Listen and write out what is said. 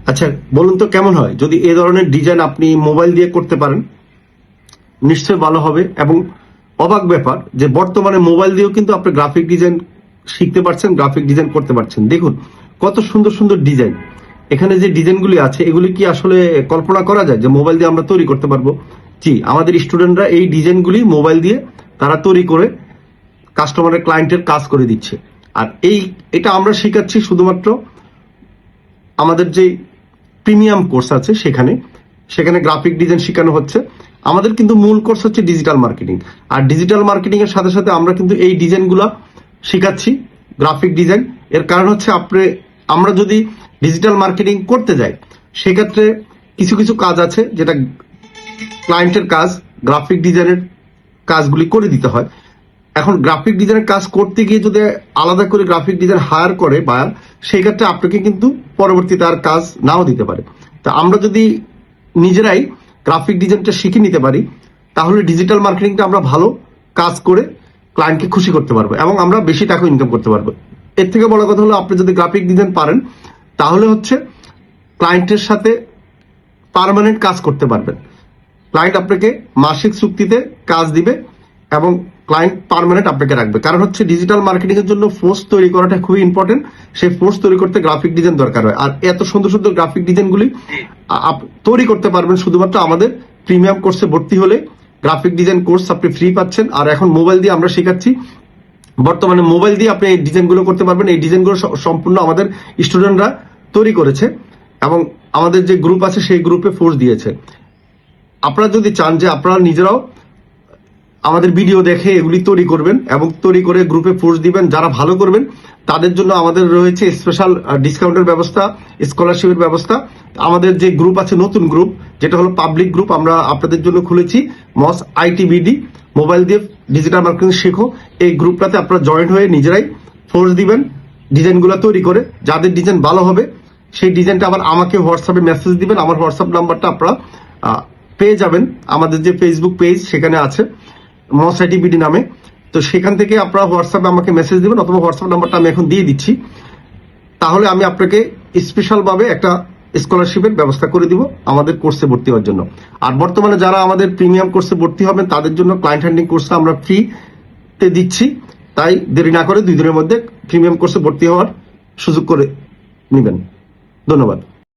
আচ্ছা বলুন তো কেমন হয় যদি এই ধরনের ডিজাইন আপনি মোবাইল দিয়ে করতে পারেন? নিশ্চয়ই ভালো হবে। এবং অবাক ব্যাপার যে বর্তমানে মোবাইল দিয়েও কিন্তু আপনি গ্রাফিক ডিজাইন শিখতে পারছেন, গ্রাফিক ডিজাইন করতে পারছেন। দেখুন কত সুন্দর সুন্দর ডিজাইন। এখানে যে ডিজাইনগুলি আছে এগুলি কি আসলে কল্পনা করা যায় যে মোবাইল দিয়ে আমরা তৈরি করতে পারবো? জি, আমাদের স্টুডেন্টরা এই ডিজাইনগুলি মোবাইল দিয়ে তারা তৈরি করে কাস্টমারের ক্লায়েন্টের কাজ করে দিচ্ছে। আর এটা আমরা শেখাচ্ছি শুধুমাত্র আমাদের যে প্রিমিয়াম কোর্স আছে সেখানে গ্রাফিক ডিজাইন শেখানো হচ্ছে। আমাদের কিন্তু মূল কোর্স হচ্ছে ডিজিটাল মার্কেটিং। আর ডিজিটাল মার্কেটিং এর সাথে সাথে আমরা কিন্তু এই ডিজাইনগুলো শেখাচ্ছি, গ্রাফিক ডিজাইন। এর কারণ হচ্ছে আমরা যদি ডিজিটাল মার্কেটিং করতে যাই সেক্ষেত্রে কিছু কিছু কাজ আছে যেটা ক্লায়েন্টের কাজ গ্রাফিক ডিজাইনের কাজগুলি করে দিতে হয়। এখন গ্রাফিক ডিজাইনের কাজ করতে গিয়ে যদি আলাদা করে গ্রাফিক ডিজাইন হায়ার করে বায়ার, সেই ক্ষেত্রে আপনাকে কিন্তু পরবর্তীতে আর কাজ নাও দিতে পারে। তা আমরা যদি নিজেরাই গ্রাফিক ডিজাইনটা শিখে নিতে পারি তাহলে ডিজিটাল মার্কেটিংটা আমরা ভালো কাজ করে ক্লায়েন্টকে খুশি করতে পারবো এবং আমরা বেশি টাকা ইনকাম করতে পারবো। এর থেকে বড় কথা হলো আপনি যদি গ্রাফিক ডিজাইন পারেন তাহলে হচ্ছে ক্লায়েন্টের সাথে পার্মানেন্ট কাজ করতে পারবেন। ক্লায়েন্ট আপনাকে মাসিক চুক্তিতে কাজ দিবে এবং ক্লায়েন্ট পার্মানেন্ট আপনাকে রাখবে। কারণ হচ্ছে ডিজিটাল মার্কেটিং এর জন্য ফোর্স তৈরি করাটা খুবই ইম্পর্টেন্ট। সেই ফোর্স তৈরি করতে গ্রাফিক ডিজাইন দরকার হয়। আর এত সুন্দর সুন্দর গ্রাফিক ডিজাইনগুলি তৈরি করতে পারবেন শুধুমাত্র আমাদের প্রিমিয়াম কোর্সে ভর্তি হলে। গ্রাফিক ডিজাইন কোর্স আপনি ফ্রি পাচ্ছেন। আর এখন মোবাইল দিয়ে আমরা শেখাচ্ছি। বর্তমানে মোবাইল দিয়ে আপনি এই ডিজাইনগুলো করতে পারবেন। এই ডিজাইনগুলো সম্পূর্ণ আমাদের স্টুডেন্টরা তৈরি করেছে এবং আমাদের যে গ্রুপ আছে সেই গ্রুপে ফোর্স দিয়েছে। আপনারা যদি চান যে আপনারা নিজেরাও আমাদের ভিডিও দেখে এগুলি তৈরি করবেন এবং তৈরি করে গ্রুপে ফোর্স দিবেন, যারা ভালো করবেন তাদের জন্য আমাদের রয়েছে স্পেশাল ডিসকাউন্টের ব্যবস্থা, স্কলারশিপের ব্যবস্থা। আমাদের যে গ্রুপ আছে নতুন গ্রুপ যেটা হলো পাবলিক গ্রুপ, আমরা আপনাদের জন্য খুলেছি মস আইটিবিডি মোবাইল দিয়ে ডিজিটাল মার্কেটিং শেখো। এই গ্রুপটাতে আপনারা জয়েন হয়ে নিজেরাই ফোর্স দিবেন ডিজাইনগুলো তৈরি করে। যাদের ডিজাইন ভালো হবে সেই ডিজাইনটা আবার আমাকে হোয়াটসঅ্যাপে মেসেজ দিবেন। আমার হোয়াটসঅ্যাপ নাম্বারটা আপনারা পেয়ে যাবেন আমাদের যে ফেসবুক পেজ সেখানে আছে মস আইটিবিডি নামে। তো সেখান থেকে আপনারা হোয়াটসঅ্যাপে আমাকে মেসেজ দিবেন অথবা হোয়াটসঅ্যাপ নাম্বারটা আমি এখন দিয়ে দিচ্ছি। তাহলে আমি আপনাকে স্পেশাল ভাবে একটা স্কলারশিপের ব্যবস্থা করে দিব আমাদের কোর্সে ভর্তি হওয়ার জন্য। আর বর্তমানে যারা আমাদের প্রিমিয়াম কোর্সে ভর্তি হবেন তাদের জন্য ক্লায়েন্ট হ্যান্ডলিং কোর্সটা আমরা ফ্রিতে দিচ্ছি। তাই দেরি না করে 2 দিনের মধ্যে প্রিমিয়াম কোর্সে ভর্তি হওয়ার সুযোগ করে নেবেন। ধন্যবাদ।